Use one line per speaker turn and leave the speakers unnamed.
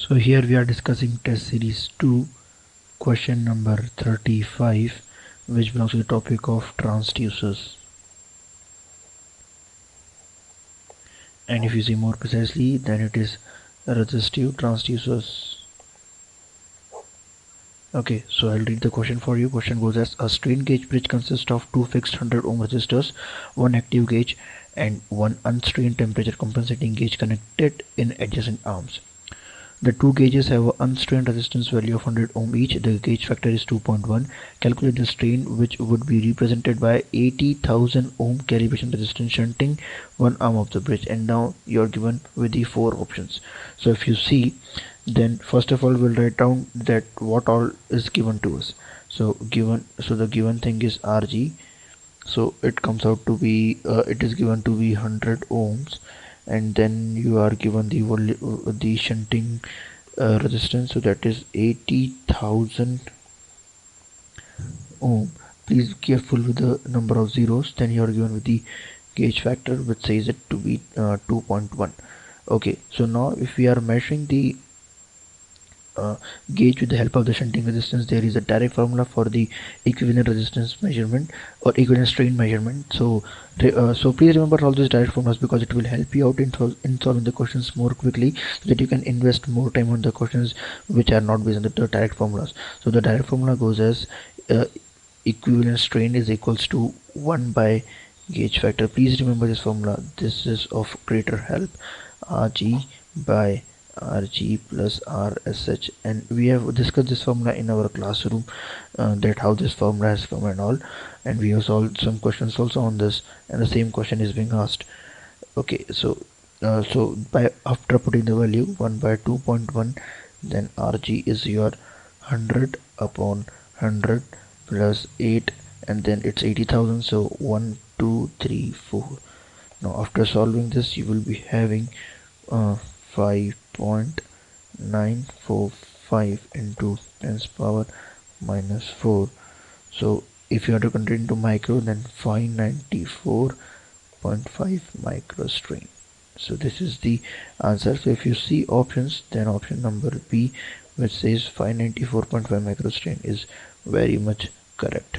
So here we are discussing test series 2, question number 35, which belongs to the topic of transducers. And if you see more precisely, then it is resistive transducers. Okay, so I'll read the question for you. Question goes as: a strain gauge bridge consists of two fixed 100 ohm resistors, one active gauge and one unstrained temperature compensating gauge connected in adjacent arms. The two gauges have an unstrained resistance value of 100 ohm each. The gauge factor is 2.1. Calculate the strain, which would be represented by 80,000 ohm calibration resistance shunting one arm of the bridge. And now you are given with the four options. So if you see, then first of all we'll write down that what all is given to us. So the given thing is Rg. So it comes out to be it is given to be 100 ohms, and then you are given the shunting resistance, so that is 80,000 ohm. Please be careful with the number of zeros. Then you are given with the gauge factor, which says it to be 2.1. Okay, so now if we are measuring the gauge with the help of the shunting resistance, there is a direct formula for the equivalent resistance measurement or equivalent strain measurement. So please remember all these direct formulas, because it will help you out in solving the questions more quickly, so that you can invest more time on the questions which are not based on the direct formulas. So the direct formula goes as uh, equivalent strain is equals to 1 by gauge factor. Please remember this formula. This is of greater help. Rg by Rg plus Rsh, and we have discussed this formula in our classroom, that how this formula has come and all, and we have solved some questions also on this, and the same question is being asked. Okay, so by after putting the value 1 by 2.1, then Rg is your 100 upon 100 plus 8, and then it's 80,000. So 1 2 3 4. Now after solving this, you will be having 5.945 into 10 power minus 4. So if you have to convert into micro, then 594.5 micro strain. So this is the answer. So if you see options, then option number B, which says 594.5 micro strain, is very much correct.